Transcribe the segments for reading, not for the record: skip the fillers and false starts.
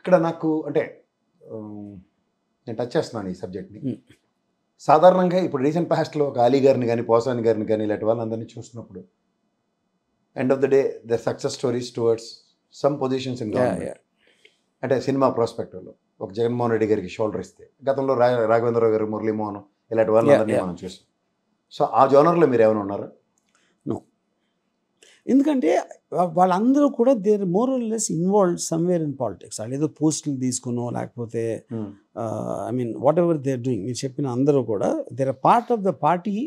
ఇక్కడ నాకు అంటే నేను టచ్ చేస్తున్నాను ఈ సబ్జెక్ట్ని. సాధారణంగా ఇప్పుడు రీసెంట్ పాస్ట్లో ఒక అలీ గారిని కానీ పోసాని గారిని కానీ ఇలాంటి వాళ్ళందరినీ చూసినప్పుడు end of the day the success stories towards some positions in government. అంటే సినిమా ప్రాస్పెక్టివ్లో ఒక జగన్మోహన్ రెడ్డి గారికి షోల్డర్ ఇస్తే, గతంలో రాఘవేంద్రరావు గారు, మురళీమోహన్ ఇలాంటి వాళ్ళందరినీ మనం చూసాం. సో ఆ జోనర్లో మీరు ఏమైనా ఉన్నారా? నో, ఎందుకంటే వాళ్ళందరూ కూడా they're more or less involved somewhere in politics. వాళ్ళు ఏదో పోస్టులు తీసుకునో లేకపోతే I mean whatever they are doing, మీరు చెప్పిన అందరూ కూడా there are part of the party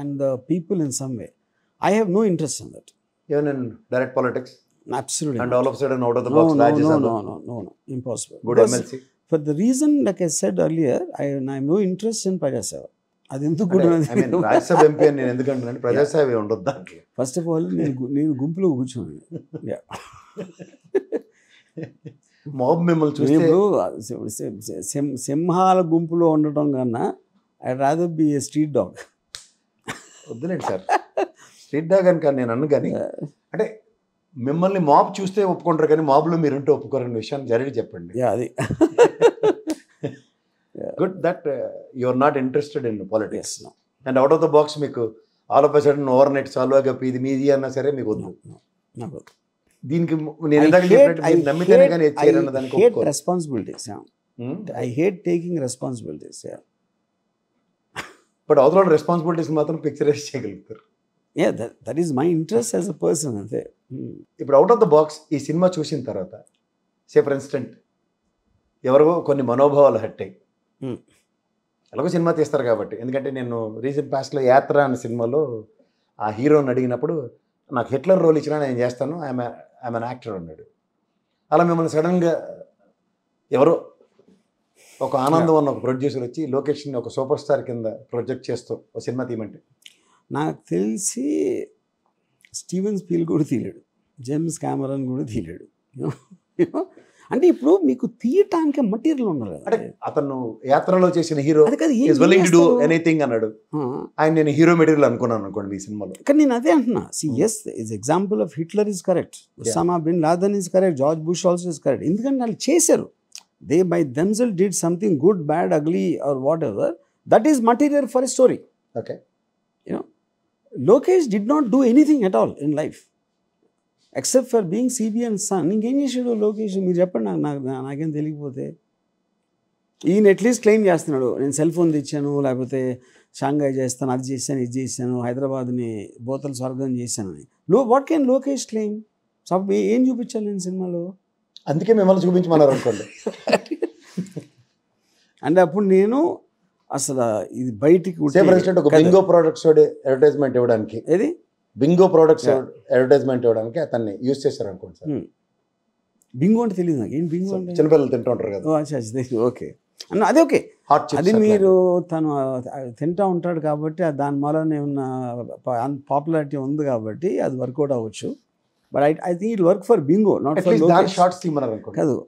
and the people in some way. I have no interest in that. Even in direct politics? Absolutely. And all of a sudden out of the box, no, impossible. Good because MLC? For the reason, like I said earlier, I have no interest in Prajaseva. అది ఎందుకు కూడా Rajya Sabha MP అని నేను ఎందుకంటే ప్రజాసేవ ఉండదు దాంట్లో. First of all నేను గుంపులో కూర్చోను. మాబ్ మిమ్మల్ని చూస్తే సింహాల గుంపులో ఉండటం కన్నా I rather B A street dog. వద్దులేండి సార్, స్ట్రీట్ డాగ్ అని కానీ నేను అన్ను. కానీ అంటే మిమ్మల్ని మాబ్ చూస్తే ఒప్పుకుంటారు కానీ మాబ్లో మీరుంటే ఒప్పుకోరని విషయాన్ని జరిగి చెప్పండి. అది good that you are not interested in politics. And out of the box మీకు all of a sudden overnight solve అయ్యి ఇది మీది అన్నా సరే మీకు వద్దు. దీనికి నేను నమ్మితేనే కానీ చేయరన్న దానికి responsibilities. I hate taking responsibilities. But అవతల రెస్పాన్సిబిలిటీస్ మాత్రం పిక్చరైజ్ చేయగలుగుతారు. That is my interest as a person అంతే. ఇప్పుడు అవుట్ ఆఫ్ ద బాక్స్ ఈ సినిమా చూసిన తర్వాత సే ఫర్ ఇన్స్టెంట్ ఎవరివో కొన్ని మనోభావాలు హట్ అయ్యి ఎలాగో సినిమా తీస్తారు కాబట్టి, ఎందుకంటే నేను రీసెంట్ పాస్ట్లో యాత్ర అనే సినిమాలో ఆ హీరోని అడిగినప్పుడు నాకు హిట్లర్ రోల్ ఇచ్చినా నేను చేస్తాను, ఐఎమ్ అన్ యాక్టర్ అన్నాడు. అలా మిమ్మల్ని సడన్గా ఎవరో ఒక ఆనందం అన్న ఒక ప్రొడ్యూసర్ వచ్చి లొకేషన్ ఒక సూపర్ స్టార్ కింద ప్రొజెక్ట్ చేస్తూ ఒక సినిమా తీయమంటే, నాకు తెలిసి స్టీవెన్ స్పీల్ కూడా తీయలేడు, జేమ్స్ కెమెరాన్ కూడా తీయలేడు. అంటే ఇప్పుడు మీకు తీయటానికి మెటీరియల్ ఉండాలి. అంటే అతను యాత్రలో చేసిన hero willing to do anything అన్నాడు. ఆయన నేను హీరో మెటీరియల్ అనుకున్నాను అనుకోండి ఈ సినిమాలో. కానీ నేను అదే అంటున్నా, as is example of Hitler is correct, Osama bin Laden is correct, George Bush also is correct. ఎందుకంటే వాళ్ళు చేశారు, they by themselves did something good, bad, ugly or whatever, that is material for a story. Okay, Lokesh did not do anything at all in life except for being CBN son. ఇంకేం చేసాడు లోకేష్ మీరు చెప్పండి, నాకేం తెలియకపోతే. ఈయన at least claim చేస్తున్నాడు, నేను cell phone తెచ్చాను, లేకపోతే షాంఘాయ్ చేస్తాను, అది చేశాను, ఇది చేశాను, హైదరాబాద్ని బోతల స్వర్గం చేశానని. What can Lokesh claim? ఏం చూపించాను నేను సినిమాలో? అందుకే మిమ్మల్ని చూపించమన్నారు అనుకోండి. అంటే అప్పుడు నేను అసలు ఇది బయటికి ఒక బింగో ప్రొడక్ట్స్ అడ్వర్టైజ్మెంట్ ఇవ్వడానికి, ఏది బింగో ప్రొడక్ట్స్ అడ్వర్టైజ్మెంట్ ఇవ్వడానికి అతన్ని యూజ్ చేశారు అనుకోండి సార్. బింగో అంటే తెలియదు నాకు, ఏం బింగో అంటే? చిన్నపిల్లలు తింటూ ఉంటారు కదా. ఓకే అన్న, అదే ఓకే, అది మీరు తను తింటూ ఉంటాడు కాబట్టి దాని మూలన ఏమన్నా పాపులారిటీ ఉంది కాబట్టి అది వర్కౌట్ అవ్వచ్చు. But I think it work for Bingo, not for Lokesh. Shorts తీయమన్నారు అనుకోండి. కాదు,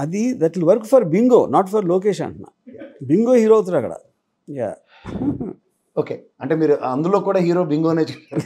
అది that will work for Bingo, not for Lokesh అంటున్నా. బింగో హీరో అవుతారు అక్కడ. ఓకే, అంటే మీరు అందులో కూడా హీరో బింగోనే చూసారు.